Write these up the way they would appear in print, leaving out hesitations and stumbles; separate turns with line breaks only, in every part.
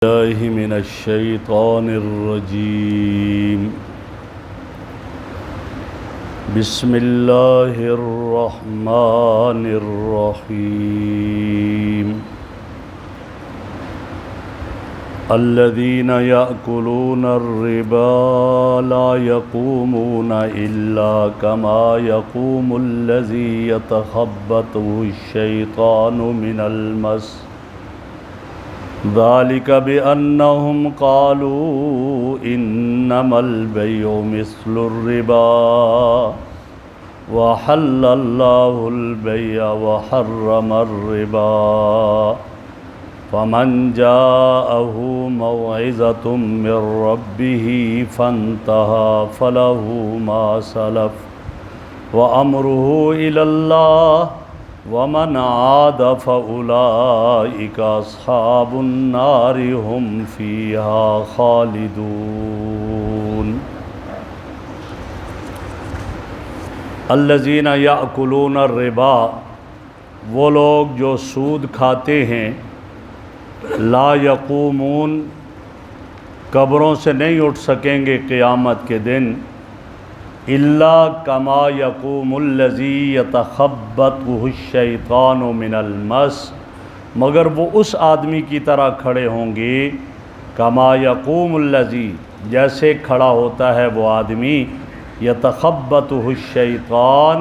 الله من الشيطان الرجيم. بسم الله الرحمن الرحيم. الذين يأكلون الربا لا يقومون إلا كما يقوم الذي يتخبطه الشيطان من المس ذلك بأنهم قالوا إنما البيع مثل الربا وحل الله البيع وحرم الربا فمن جاءه موعظة من ربه فانتهى فله ما سلف وأمره إلى الله ومن عاد فأولئك أصحاب النار هم فيها خالدون. الذين يأكلون الربا، وہ لوگ جو سود کھاتے ہیں، لا یقومون، قبروں سے نہیں اٹھ سکیں گے قیامت کے دن، الا کما یقوم الذی یتخبطہ الشیطان من المس، مگر وہ اس آدمی کی طرح کھڑے ہوں گے، کما یقوم الذی، جیسے کھڑا ہوتا ہے وہ آدمی، یتخبطہ الشیطان،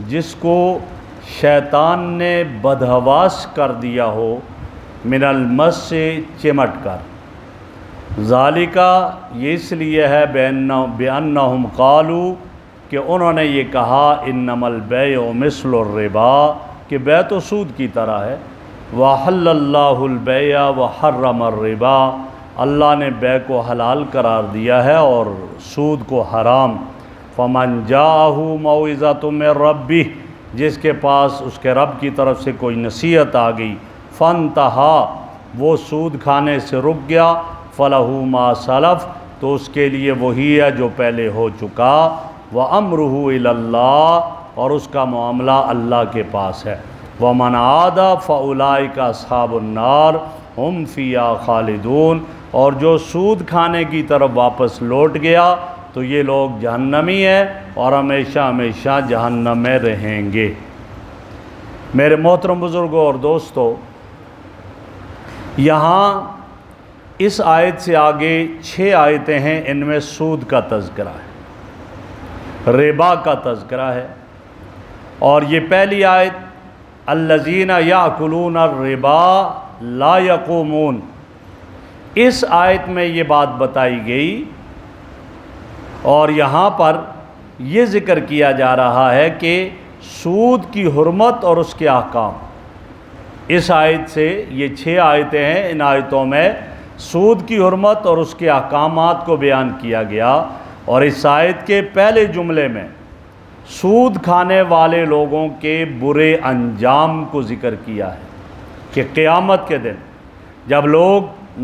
جس کو شیطان نے بدحواس کر دیا ہو، من المس سے چمٹ کر۔ ذالکہ، یہ اس لیے ہے بأنہم قالوا، کہ انہوں نے یہ کہا انما البیع مثل الربا، کہ بیع تو سود کی طرح ہے، وحل اللہ البیع وحرم الربا، اللہ نے بیع کو حلال قرار دیا ہے اور سود کو حرام۔ فمن جاءہ موعظۃ من ربہ، جس کے پاس اس کے رب کی طرف سے کوئی نصیحت آ گئی، فانتہا، وہ سود کھانے سے رک گیا، فلہ ما سلف، تو اس کے لیے وہی ہے جو پہلے ہو چکا، وامرہ الی اللہ، اور اس کا معاملہ اللہ کے پاس ہے، ومن عاد فاولئک اصحاب النار ہم فیہا خالدون، اور جو سود کھانے کی طرف واپس لوٹ گیا تو یہ لوگ جہنمی ہیں اور ہمیشہ ہمیشہ جہنم میں رہیں گے۔ میرے محترم بزرگوں اور دوستو، یہاں اس آیت سے آگے 6 آیتیں ہیں، ان میں سود کا تذکرہ ہے، ربا کا تذکرہ ہے، اور یہ پہلی آیت الذین یاکلون الربا لا یقومون، اس آیت میں یہ بات بتائی گئی، اور یہاں پر یہ ذکر کیا جا رہا ہے کہ سود کی حرمت اور اس کے احکام۔ اس آیت سے، یہ 6 آیتیں ہیں، ان آیتوں میں سود کی حرمت اور اس کے احکامات کو بیان کیا گیا، اور اس آیت کے پہلے جملے میں سود کھانے والے لوگوں کے برے انجام کو ذکر کیا ہے، کہ قیامت کے دن جب لوگ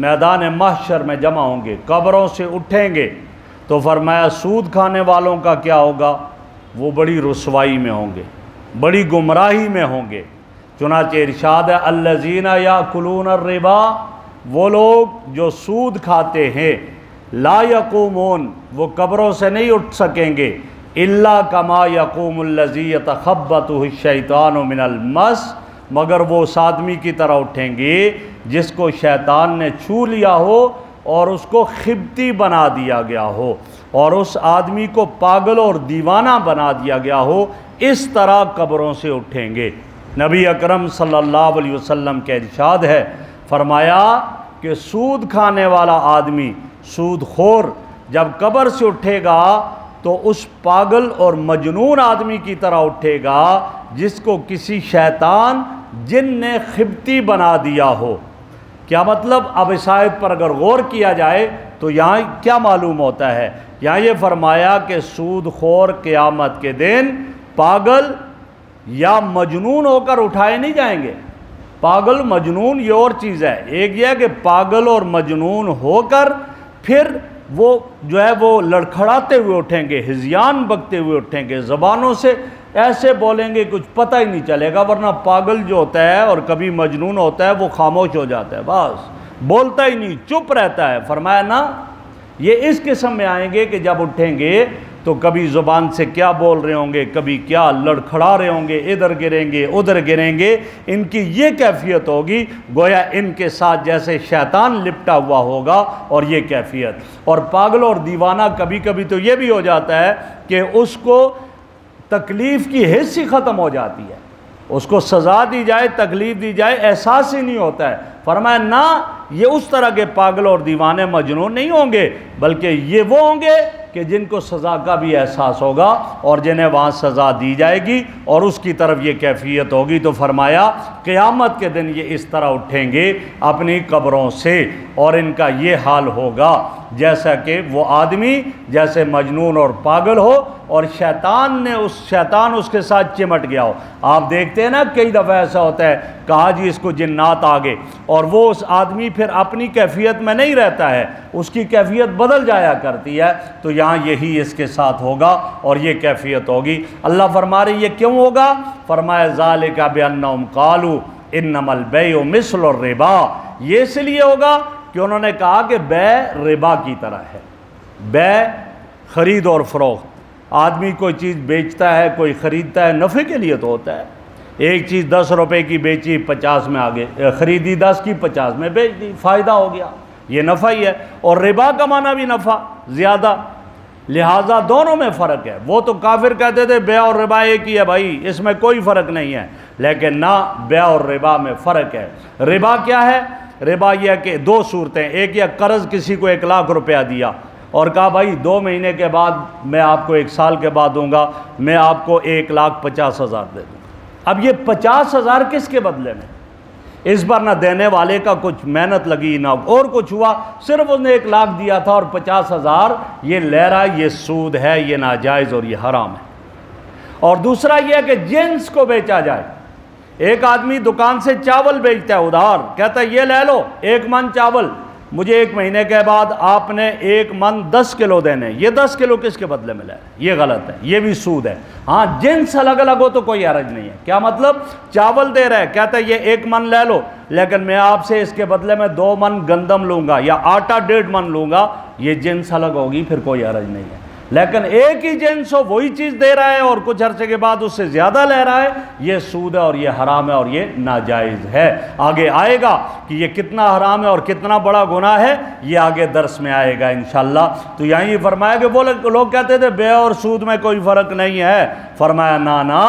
میدان محشر میں جمع ہوں گے، قبروں سے اٹھیں گے، تو فرمایا سود کھانے والوں کا کیا ہوگا؟ وہ بڑی رسوائی میں ہوں گے، بڑی گمراہی میں ہوں گے۔ چنانچہ ارشاد ہے الذین یاکلون الربا، وہ لوگ جو سود کھاتے ہیں، لا یقومون، وہ قبروں سے نہیں اٹھ سکیں گے، الا کما یقوم الذی یتخبطہ الشیطان من المس، مگر وہ اس آدمی کی طرح اٹھیں گے جس کو شیطان نے چھو لیا ہو اور اس کو خبتی بنا دیا گیا ہو، اور اس آدمی کو پاگل اور دیوانہ بنا دیا گیا ہو، اس طرح قبروں سے اٹھیں گے۔ نبی اکرم صلی اللہ علیہ وسلم کے ارشاد ہے، فرمایا کہ سود کھانے والا آدمی، سود خور، جب قبر سے اٹھے گا تو اس پاگل اور مجنون آدمی کی طرح اٹھے گا جس کو کسی شیطان جن نے خبتی بنا دیا ہو۔ کیا مطلب؟ اب اس آیت پر اگر غور کیا جائے تو یہاں کیا معلوم ہوتا ہے؟ یہاں یہ فرمایا کہ سود خور قیامت کے دن پاگل یا مجنون ہو کر اٹھائے نہیں جائیں گے۔ پاگل مجنون یہ اور چیز ہے، ایک یہ ہے کہ پاگل اور مجنون ہو کر پھر وہ جو ہے وہ لڑکھڑاتے ہوئے اٹھیں گے، ہذیان بکتے ہوئے اٹھیں گے، زبانوں سے ایسے بولیں گے کچھ پتہ ہی نہیں چلے گا، ورنہ پاگل جو ہوتا ہے اور کبھی مجنون ہوتا ہے وہ خاموش ہو جاتا ہے، بس بولتا ہی نہیں، چپ رہتا ہے۔ فرمایا نا، یہ اس قسم میں آئیں گے کہ جب اٹھیں گے تو کبھی زبان سے کیا بول رہے ہوں گے، کبھی کیا لڑکھڑا رہے ہوں گے، ادھر گریں گے ادھر گریں گے۔ ان کی یہ کیفیت ہوگی گویا ان کے ساتھ جیسے شیطان لپٹا ہوا ہوگا، اور یہ کیفیت۔ اور پاگل اور دیوانہ کبھی کبھی تو یہ بھی ہو جاتا ہے کہ اس کو تکلیف کی حس ہی ختم ہو جاتی ہے، اس کو سزا دی جائے، تکلیف دی جائے، احساس ہی نہیں ہوتا ہے۔ فرمایا نہ، یہ اس طرح کے پاگل اور دیوانے مجنون نہیں ہوں گے، بلکہ یہ وہ ہوں گے کہ جن کو سزا کا بھی احساس ہوگا اور جنہیں وہاں سزا دی جائے گی، اور اس کی طرف یہ کیفیت ہوگی۔ تو فرمایا قیامت کے دن یہ اس طرح اٹھیں گے اپنی قبروں سے، اور ان کا یہ حال ہوگا جیسا کہ وہ آدمی جیسے مجنون اور پاگل ہو، اور شیطان اس کے ساتھ چمٹ گیا ہو۔ آپ دیکھتے ہیں نا کئی دفعہ ایسا ہوتا ہے، کہا جی اس کو جنات آگے، اور وہ اس آدمی پھر اپنی کیفیت میں نہیں رہتا ہے، اس کی کیفیت بدل جایا کرتی ہے۔ تو یہاں یہی اس کے ساتھ ہوگا اور یہ کیفیت ہوگی۔ اللہ فرما رہے یہ کیوں ہوگا؟ فرمایا ذالک بانہم قالوا انما البیع مثل الربا، یہ اس لیے ہوگا کہ انہوں نے کہا کہ بے ربا کی طرح ہے۔ بے خرید اور فروخت، آدمی کوئی چیز بیچتا ہے، کوئی خریدتا ہے، نفع کے لیے تو ہوتا ہے۔ ایک چیز 10 روپے کی بیچی، 50 میں آگے خریدی، 10 کی 50 میں بیچ دی، فائدہ ہو گیا، یہ نفع ہی ہے۔ اور ربا کا معنی بھی نفع زیادہ، لہٰذا دونوں میں فرق ہے۔ وہ تو کافر کہتے تھے بیع اور ربا ایک ہی ہے بھائی، اس میں کوئی فرق نہیں ہے، لیکن نہ، بیع اور ربا میں فرق ہے۔ ربا کیا ہے؟ ربا یہ ہے کہ دو صورتیں، ایک یہ قرض کسی کو 1 لاکھ روپیہ دیا اور کہا بھائی 2 مہینے کے بعد میں آپ کو 1 سال کے بعد دوں گا، میں آپ کو 1,50,000 دے دوں گا۔ اب یہ 50,000 کس کے بدلے میں؟ اس پر نہ دینے والے کا کچھ محنت لگی نہ اور کچھ ہوا، صرف اس نے 1 لاکھ دیا تھا اور 50,000 یہ لے رہا ہے، یہ سود ہے، یہ ناجائز اور یہ حرام ہے۔ اور دوسرا یہ ہے کہ جنس کو بیچا جائے۔ ایک آدمی دکان سے چاول بیچتا ہے ادھار، کہتا ہے یہ لے لو 1 من چاول، مجھے 1 مہینے کے بعد آپ نے 1 من 10 کلو دینے، یہ 10 کلو کس کے بدلے میں لے؟ یہ غلط ہے، یہ بھی سود ہے۔ ہاں جنس الگ الگ ہو تو کوئی حرج نہیں ہے۔ کیا مطلب؟ چاول دے رہا ہے، کہتا ہے یہ 1 من لے لو، لیکن میں آپ سے اس کے بدلے میں 2 من گندم لوں گا یا آٹا 1.5 من لوں گا، یہ جنس الگ ہوگی، پھر کوئی حرج نہیں ہے۔ لیکن ایک ہی جنس ہو، وہی چیز دے رہا ہے اور کچھ عرصے کے بعد اس سے زیادہ لے رہا ہے، یہ سود ہے اور یہ حرام ہے اور یہ ناجائز ہے۔ آگے آئے گا کہ یہ کتنا حرام ہے اور کتنا بڑا گناہ ہے، یہ آگے درس میں آئے گا انشاءاللہ۔ تو یہیں فرمایا کہ وہ لوگ کہتے تھے بیع اور سود میں کوئی فرق نہیں ہے، فرمایا نا،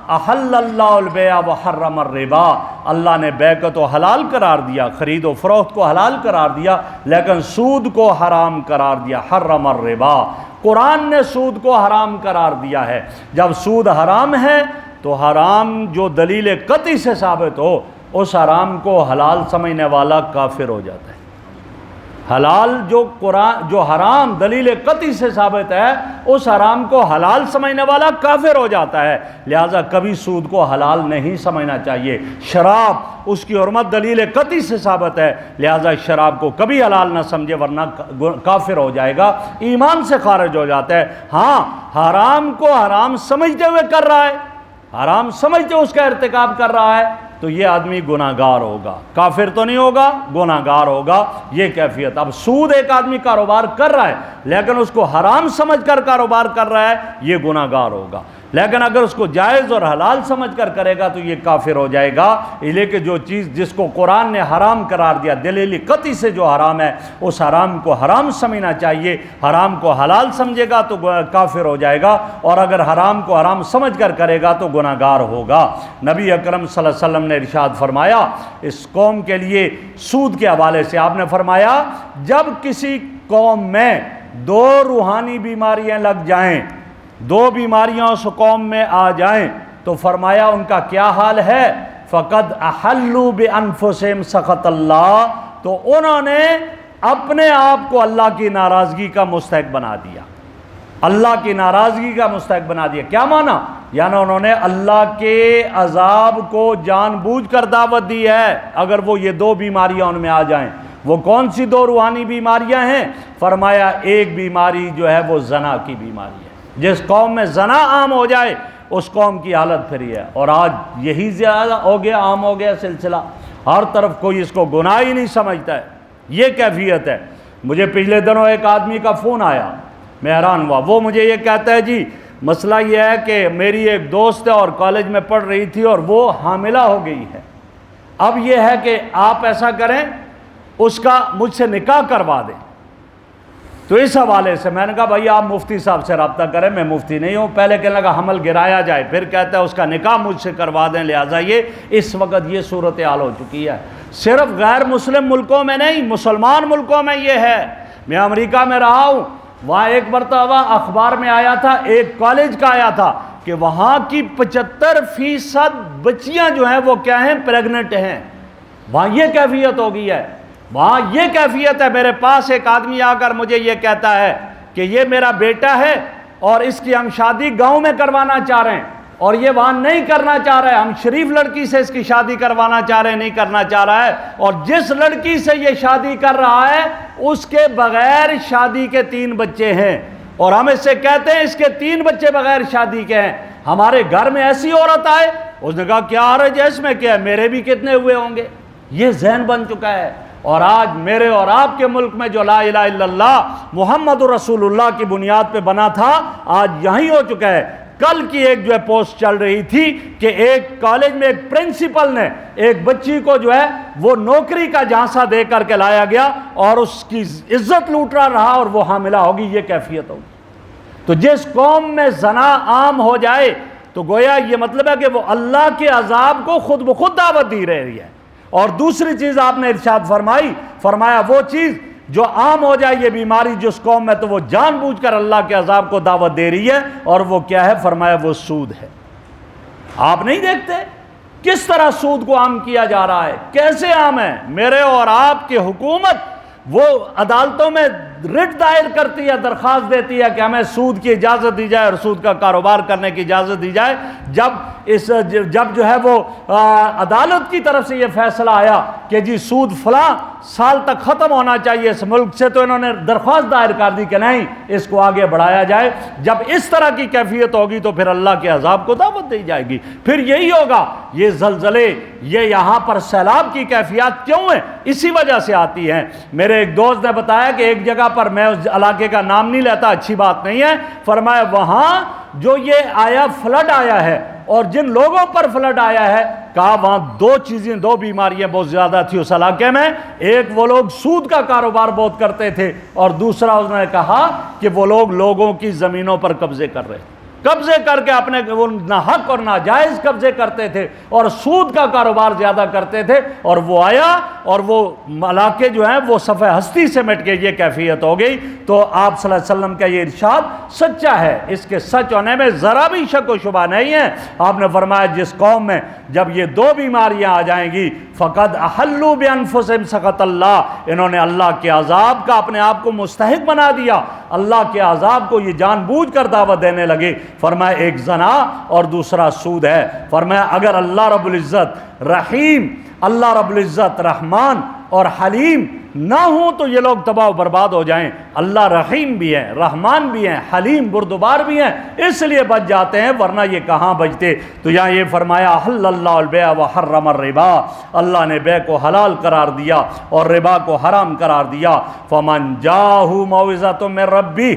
احل اللہ البیع وحرم الربا، اللہ نے بیع کو تو حلال قرار دیا، خرید و فروخت کو حلال قرار دیا، لیکن سود کو حرام قرار دیا، حرم الربا۔ قرآن نے سود کو حرام قرار دیا ہے۔ جب سود حرام ہے تو حرام جو دلیل قطعی سے ثابت ہو، اس حرام کو حلال سمجھنے والا کافر ہو جاتا ہے۔ حلال جو حرام دلیل قطعی سے ثابت ہے، اس حرام کو حلال سمجھنے والا کافر ہو جاتا ہے۔ لہٰذا کبھی سود کو حلال نہیں سمجھنا چاہیے۔ شراب، اس کی حرمت دلیل قطعی سے ثابت ہے، لہٰذا شراب کو کبھی حلال نہ سمجھے ورنہ کافر ہو جائے گا، ایمان سے خارج ہو جاتا ہے۔ ہاں، حرام کو حرام سمجھتے ہوئے کر رہا ہے، حرام سمجھتے اس کا ارتکاب کر رہا ہے، تو یہ آدمی گناہگار ہوگا، کافر تو نہیں ہوگا، گناہگار ہوگا، یہ کیفیت۔ اب سود ایک آدمی کاروبار کر رہا ہے لیکن اس کو حرام سمجھ کر کاروبار کر رہا ہے، یہ گناہگار ہوگا۔ لیکن اگر اس کو جائز اور حلال سمجھ کر کرے گا تو یہ کافر ہو جائے گا۔ اس لیے کہ جو چیز جس کو قرآن نے حرام قرار دیا، دلیل قطعی سے جو حرام ہے، اس حرام کو حرام سمجھنا چاہیے۔ حرام کو حلال سمجھے گا تو کافر ہو جائے گا، اور اگر حرام کو حرام سمجھ کر کرے گا تو گناہگار ہوگا۔ نبی اکرم صلی اللہ علیہ وسلم نے ارشاد فرمایا اس قوم کے لیے سود کے حوالے سے، آپ نے فرمایا جب کسی قوم میں 2 روحانی بیماریاں لگ جائیں، 2 بیماریاں اس قوم میں آ جائیں، تو فرمایا ان کا کیا حال ہے؟ فقد احلوا بانفسہم سخط اللہ، تو انہوں نے اپنے آپ کو اللہ کی ناراضگی کا مستحق بنا دیا، اللہ کی ناراضگی کا مستحق بنا دیا۔ کیا معنی؟ یعنی انہوں نے اللہ کے عذاب کو جان بوجھ کر دعوت دی ہے اگر وہ یہ 2 بیماریاں ان میں آ جائیں۔ وہ کون سی 2 روحانی بیماریاں ہیں؟ فرمایا ایک بیماری جو ہے وہ زنا کی بیماری ہے۔ جس قوم میں زنا عام ہو جائے اس قوم کی حالت پھر یہ ہے، اور آج یہی زیادہ ہو گیا، عام ہو گیا سلسلہ، ہر طرف کوئی اس کو گناہ ہی نہیں سمجھتا ہے۔ یہ کیفیت ہے۔ مجھے پچھلے دنوں ایک آدمی کا فون آیا، میں حیران ہوا۔ وہ مجھے یہ کہتا ہے جی مسئلہ یہ ہے کہ میری ایک دوست ہے اور کالج میں پڑھ رہی تھی اور وہ حاملہ ہو گئی ہے، اب یہ ہے کہ آپ ایسا کریں اس کا مجھ سے نکاح کروا دیں۔ تو اس حوالے سے میں نے کہا بھائی آپ مفتی صاحب سے رابطہ کریں، میں مفتی نہیں ہوں۔ پہلے کہنے لگا حمل گرایا جائے، پھر کہتا ہے اس کا نکاح مجھ سے کروا دیں، لہٰذا یہ اس وقت یہ صورتحال ہو چکی ہے۔ صرف غیر مسلم ملکوں میں نہیں، مسلمان ملکوں میں یہ ہے۔ میں امریکہ میں رہا ہوں، وہاں ایک مرتبہ اخبار میں آیا تھا، ایک کالج کا آیا تھا کہ وہاں کی 75% بچیاں جو ہیں وہ کیا ہیں، پریگننٹ ہیں۔ وہاں یہ کیفیت ہو گئی ہے، وہاں یہ کیفیت ہے۔ میرے پاس ایک آدمی آ کر مجھے یہ کہتا ہے کہ یہ میرا بیٹا ہے اور اس کی ہم شادی گاؤں میں کروانا چاہ رہے ہیں اور یہ وہاں نہیں کرنا چاہ رہا ہے، ہم شریف لڑکی سے اس کی شادی کروانا چاہ رہے ہیں، نہیں کرنا چاہ رہا ہے، اور جس لڑکی سے یہ شادی کر رہا ہے اس کے بغیر شادی کے 3 بچے ہیں، اور ہم اس سے کہتے ہیں اس کے 3 بچے بغیر شادی کے ہیں۔ ہمارے گھر میں ایسی عورت آئے، اس نے کہا کیا حرج ہے اس میں، کیا میرے بھی کتنے ہوئے ہوں گے۔ یہ ذہن بن چکا ہے، اور آج میرے اور آپ کے ملک میں جو لا الہ الا اللہ محمد رسول اللہ کی بنیاد پہ بنا تھا، آج یہیں ہو چکا ہے۔ کل کی ایک جو ہے پوسٹ چل رہی تھی کہ ایک کالج میں ایک پرنسپل نے ایک بچی کو جو ہے وہ نوکری کا جھانسا دے کر کے لایا گیا اور اس کی عزت لوٹ رہا اور وہ حاملہ ہوگی۔ یہ کیفیت ہوگی۔ تو جس قوم میں زنا عام ہو جائے تو گویا یہ مطلب ہے کہ وہ اللہ کے عذاب کو خود بخود دعوت دی رہی ہے۔ اور دوسری چیز آپ نے ارشاد فرمایا وہ چیز جو عام ہو جائے یہ بیماری جس قوم میں، تو وہ جان بوجھ کر اللہ کے عذاب کو دعوت دے رہی ہے، اور وہ کیا ہے؟ فرمایا وہ سود ہے۔ آپ نہیں دیکھتے کس طرح سود کو عام کیا جا رہا ہے، کیسے عام ہے؟ میرے اور آپ کی حکومت وہ عدالتوں میں رٹ دائر کرتی ہے، درخواست دیتی ہے کہ ہمیں سود کی اجازت دی جائے اور سود کا کاروبار کرنے کی اجازت دی جائے۔ جب جو ہے وہ عدالت کی طرف سے یہ فیصلہ آیا کہ جی سود فلاں سال تک ختم ہونا چاہیے اس ملک سے، تو انہوں نے درخواست دائر کر دی کہ نہیں اس کو آگے بڑھایا جائے۔ جب اس طرح کی کیفیت ہوگی تو پھر اللہ کے عذاب کو دعوت دی جائے گی۔ پھر یہی ہوگا، یہ زلزلے، یہ یہاں پر سیلاب کی کیفیات کیوں ہیں؟ اسی وجہ سے آتی ہیں۔ میرے ایک دوست نے بتایا کہ ایک جگہ پر، میں اس علاقے کا نام نہیں لیتا، اچھی بات نہیں ہے، فرمایا وہاں جو یہ آیا فلڈ آیا ہے اور جن لوگوں پر فلڈ آیا ہے، کہا وہاں 2 بیماریاں بہت زیادہ تھی اس علاقے میں۔ ایک وہ لوگ سود کا کاروبار بہت کرتے تھے، اور دوسرا اس نے کہا کہ وہ لوگ لوگوں کی زمینوں پر قبضے کر رہے تھے، قبضے کر کے اپنے وہ ناحق اور ناجائز قبضے کرتے تھے اور سود کا کاروبار زیادہ کرتے تھے، اور وہ آیا اور وہ علاقے جو ہیں وہ صفحہ ہستی سے مٹ کے یہ کیفیت ہو گئی۔ تو آپ صلی اللہ علیہ وسلم کا یہ ارشاد سچا ہے، اس کے سچ ہونے میں ذرا بھی شک و شبہ نہیں ہے۔ آپ نے فرمایا جس قوم میں جب یہ 2 بیماریاں آ جائیں گی، فقد احلوا بانفسہم سخط اللہ، انہوں نے اللہ کے عذاب کا اپنے آپ کو مستحق بنا دیا، اللہ کے عذاب کو یہ جان بوجھ کر دعوت دینے لگے۔ فرمایا ایک زنا اور دوسرا سود ہے۔ فرمایا اگر اللہ رب العزت رحیم، اللہ رب العزت رحمان اور حلیم نہ ہوں تو یہ لوگ تباہ و برباد ہو جائیں۔ اللہ رحیم بھی ہیں، رحمان بھی ہیں، حلیم بردبار بھی ہیں، اس لیے بچ جاتے ہیں، ورنہ یہ کہاں بچتے۔ تو یہاں یہ فرمایا احل اللہ البیع وحرم الربا، اللہ نے بے کو حلال قرار دیا اور ربا کو حرام قرار دیا۔ فمن جاءہ موعظۃ من ربہ،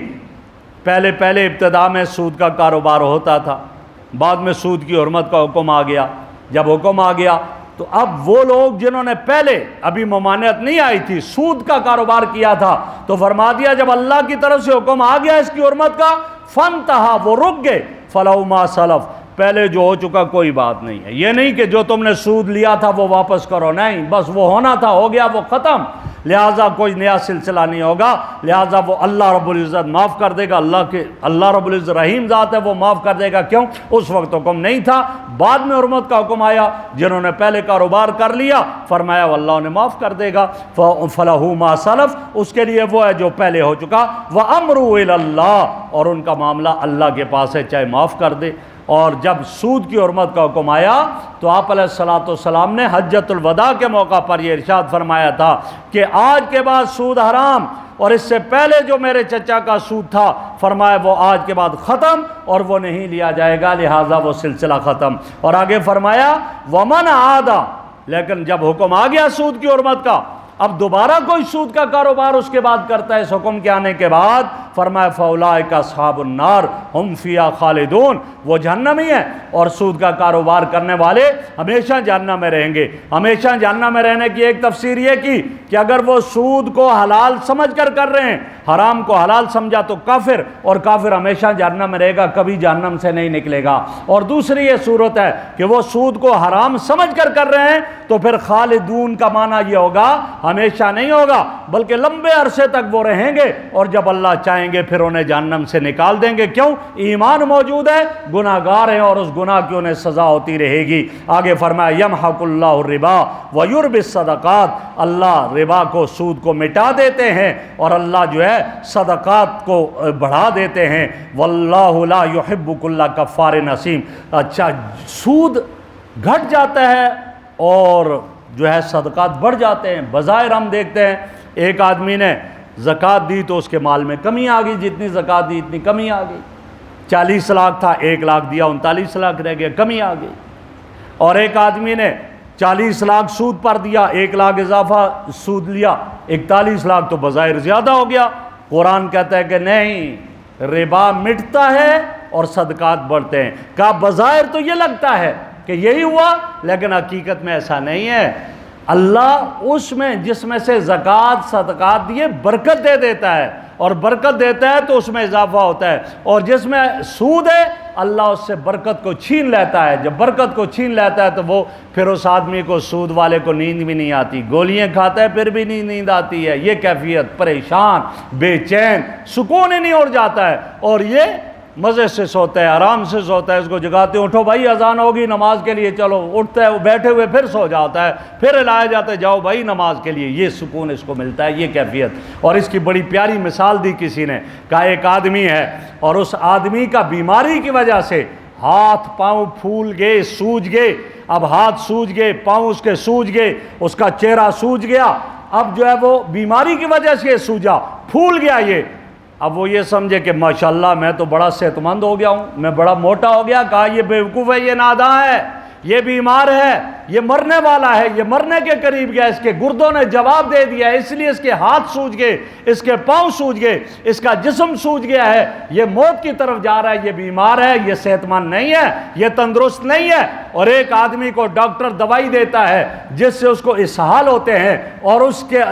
پہلے ابتدا میں سود کا کاروبار ہوتا تھا، بعد میں سود کی حرمت کا حکم آ گیا۔ جب حکم آ گیا تو اب وہ لوگ جنہوں نے پہلے ابھی ممانعت نہیں آئی تھی سود کا کاروبار کیا تھا، تو فرما دیا جب اللہ کی طرف سے حکم آ گیا اس کی حرمت کا، فانتہا، وہ رک گئے، فلہو ما سلف، پہلے جو ہو چکا کوئی بات نہیں ہے۔ یہ نہیں کہ جو تم نے سود لیا تھا وہ واپس کرو، نہیں، بس وہ ہونا تھا ہو گیا، وہ ختم، لہٰذا کوئی نیا سلسلہ نہیں ہوگا، لہٰذا وہ اللہ رب العزت معاف کر دے گا۔ اللہ رب العزت رحیم ذات ہے، وہ معاف کر دے گا۔ کیوں؟ اس وقت حکم نہیں تھا، بعد میں حرمت کا حکم آیا، جنہوں نے پہلے کاروبار کر لیا فرمایا اللہ انہیں معاف کر دے گا۔ فَلَهُ مَا سَلَف، اس کے لیے وہ ہے جو پہلے ہو چکا، وَأَمْرُهُ إِلَى اللَّهِ، اور ان کا معاملہ اللہ کے پاس ہے، چاہے معاف کر دے۔ اور جب سود کی حرمت کا حکم آیا تو آپ علیہ الصلوۃ والسلام نے حجۃ الوداع کے موقع پر یہ ارشاد فرمایا تھا کہ آج کے بعد سود حرام، اور اس سے پہلے جو میرے چچا کا سود تھا فرمایا وہ آج کے بعد ختم اور وہ نہیں لیا جائے گا، لہٰذا وہ سلسلہ ختم۔ اور آگے فرمایا ومن عاد، لیکن جب حکم آ گیا سود کی حرمت کا اب دوبارہ کوئی سود کا کاروبار اس کے بعد کرتا ہے اس حکم کے آنے کے بعد، فرمایا فاولئک اصحاب النار ہم فیہا خالدون، وہ جہنمی ہے اور سود کا کاروبار کرنے والے ہمیشہ جہنم میں رہیں گے۔ ہمیشہ جہنم میں رہنے کی ایک تفسیر یہ کی کہ اگر وہ سود کو حلال سمجھ کر رہے ہیں، حرام کو حلال سمجھا تو کافر، اور کافر ہمیشہ جہنم میں رہے گا، کبھی جہنم سے نہیں نکلے گا۔ اور دوسری یہ صورت ہے کہ وہ سود کو حرام سمجھ کر رہے ہیں تو پھر خالدون کا معنی یہ ہوگا ہمیشہ نہیں ہوگا بلکہ لمبے عرصے تک وہ رہیں گے، اور جب اللہ چاہیں گے پھر انہیں جہنم سے نکال دیں گے۔ کیوں؟ ایمان موجود ہے، گناہ گار ہیں اور اس گناہ کی انہیں سزا ہوتی رہے گی۔ آگے فرمایا یمحق اللہ الربا ویربی الصدقات، اللہ ربا کو، سود کو مٹا دیتے ہیں اور اللہ جو ہے صدقات کو بڑھا دیتے ہیں۔ واللہ لا یحب کل کفار نسیم۔ اچھا، سود گھٹ جاتا ہے اور جو ہے صدقات بڑھ جاتے ہیں۔ بظاہر ہم دیکھتے ہیں ایک آدمی نے زکوٰۃ دی تو اس کے مال میں کمی آ گئی، جتنی زکوٰۃ دی اتنی کمی آ گئی۔ 40 لاکھ تھا، 1 لاکھ دیا، 39 لاکھ رہ گیا، کمی آ گئی۔ اور ایک آدمی نے 40 لاکھ سود پر دیا، 1 لاکھ اضافہ سود لیا، 41 لاکھ تو بظاہر زیادہ ہو گیا۔ قرآن کہتا ہے کہ نہیں، ربا مٹتا ہے اور صدقات بڑھتے ہیں۔ کہا بظاہر تو یہ لگتا ہے کہ یہی ہوا، لیکن حقیقت میں ایسا نہیں ہے۔ اللہ اس میں جس میں سے زکوٰۃ صدقات دیے برکت دے دیتا ہے، اور برکت دیتا ہے تو اس میں اضافہ ہوتا ہے، اور جس میں سود ہے اللہ اس سے برکت کو چھین لیتا ہے۔ جب برکت کو چھین لیتا ہے تو وہ پھر اس آدمی کو، سود والے کو نیند بھی نہیں آتی، گولیاں کھاتا ہے پھر بھی نہیں نیند آتی ہے، یہ کیفیت، پریشان، بے چین، سکون ہی نہیں اڑ جاتا ہے، اور یہ مزے سے سوتا ہے، آرام سے سوتا ہے۔ اس کو جگاتے ہیں، اٹھو بھائی اذان ہوگی نماز کے لیے چلو، اٹھتا ہے، وہ بیٹھے ہوئے پھر سو جاتا ہے، پھر ہلایا جاتا ہے جاؤ بھائی نماز کے لیے۔ یہ سکون اس کو ملتا ہے، یہ کیفیت۔ اور اس کی بڑی پیاری مثال دی کسی نے، کہا ایک آدمی ہے اور اس آدمی کا بیماری کی وجہ سے ہاتھ پاؤں پھول گئے، سوج گئے۔ اب ہاتھ سوج گئے، پاؤں اس کے سوج گئے، اس کا چہرہ سوج گیا۔ اب جو ہے وہ بیماری کی وجہ سے سوجا، پھول گیا یہ۔ اب وہ یہ سمجھے کہ ماشاءاللہ میں تو بڑا صحت مند ہو گیا ہوں، میں بڑا موٹا ہو گیا۔ کہا یہ بیوقوف ہے، یہ ناداں ہے، یہ بیمار ہے، یہ مرنے والا ہے، یہ مرنے کے قریب گیا۔ اس کے گردوں نے جواب دے دیا، اس لیے اس کے ہاتھ سوج گئے، اس کے پاؤں سوج گئے، اس کا جسم سوج گیا ہے، یہ موت کی طرف جا رہا ہے، یہ بیمار ہے، یہ صحت مند نہیں ہے، یہ تندرست نہیں ہے۔ اور ایک آدمی کو ڈاکٹر دوائی دیتا ہے جس سے اس کو اسہال ہوتے ہیں اور اس کے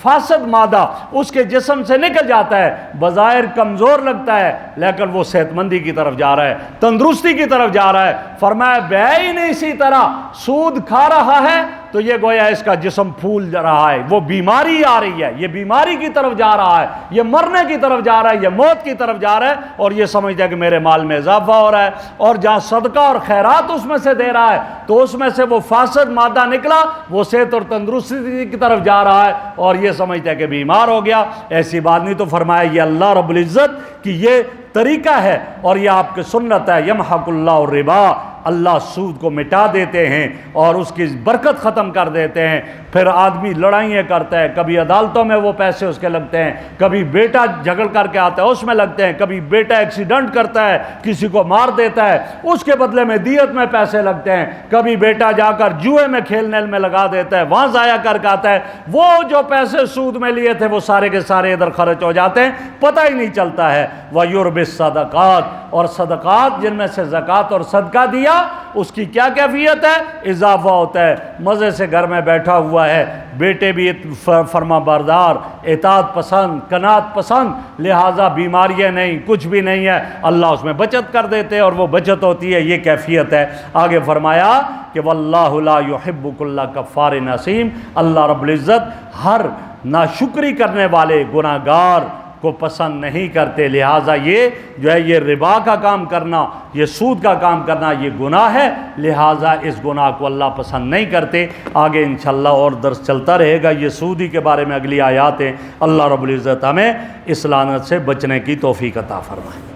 فاسد مادہ اس کے جسم سے نکل جاتا ہے، بظاہر کمزور لگتا ہے لیکن وہ صحت مندی کی طرف جا رہا ہے، تندرستی کی طرف جا رہا ہے۔ فرمایا بے ہی نہیں اسی طرح سود کھا رہا ہے تو یہ گویا اس کا جسم پھول رہا ہے، وہ بیماری آ رہی ہے، یہ بیماری کی طرف جا رہا ہے، یہ مرنے کی طرف جا رہا ہے، یہ موت کی طرف جا رہا ہے، اور یہ سمجھتا ہے کہ میرے مال میں اضافہ ہو رہا ہے۔ اور جہاں صدقہ اور خیرات اس میں سے دے رہا ہے تو اس میں سے وہ فاسد مادہ نکلا، وہ صحت اور تندرستی کی طرف جا رہا ہے، اور یہ سمجھتا ہے کہ بیمار ہو گیا۔ ایسی بات نہیں۔ تو فرمایا یہ اللہ رب العزت کی یہ طریقہ ہے اور یہ آپ کی سنت ہے۔ یمحق اللہ الربا، اللہ سود کو مٹا دیتے ہیں اور اس کی برکت ختم کر دیتے ہیں۔ پھر آدمی لڑائیاں کرتا ہے، کبھی عدالتوں میں وہ پیسے اس کے لگتے ہیں، کبھی بیٹا جھگڑ کر کے آتا ہے اس میں لگتے ہیں، کبھی بیٹا ایکسیڈنٹ کرتا ہے کسی کو مار دیتا ہے اس کے بدلے میں دیت میں پیسے لگتے ہیں، کبھی بیٹا جا کر جوئے میں کھیلنے میں لگا دیتا ہے، وہاں ضائع کر کے آتا ہے، وہ جو پیسے سود میں لیے تھے وہ سارے کے سارے ادھر خرچ ہو جاتے ہیں، پتہ ہی نہیں چلتا ہے۔ وَيُرْبِ الصَّدَقَاتِ، اور صدقات جن میں سے زکوٰۃ اور صدقہ دیا اس کی کیا کیفیت ہے؟ اضافہ ہوتا ہے، مزے سے گھر میں بیٹھا ہوا ہے، بیٹے بھی فرما بردار، اطاعت پسند، قناعت پسند، لہٰذا بیماریاں نہیں، کچھ بھی نہیں ہے، اللہ اس میں بچت کر دیتے ہیں اور وہ بچت ہوتی ہے، یہ کیفیت ہے۔ آگے فرمایا کہ واللہ لا یحب کل کفار نسیم، اللہ رب العزت ہر ناشکری کرنے والے گناہ گار کو پسند نہیں کرتے، لہٰذا یہ جو ہے یہ ربا کا کام کرنا، یہ سود کا کام کرنا یہ گناہ ہے، لہٰذا اس گناہ کو اللہ پسند نہیں کرتے۔ آگے انشاءاللہ اور درس چلتا رہے گا، یہ سودی کے بارے میں اگلی آیات ہیں۔ اللہ رب العزت ہمیں اس لعنت سے بچنے کی توفیق عطا فرمائے۔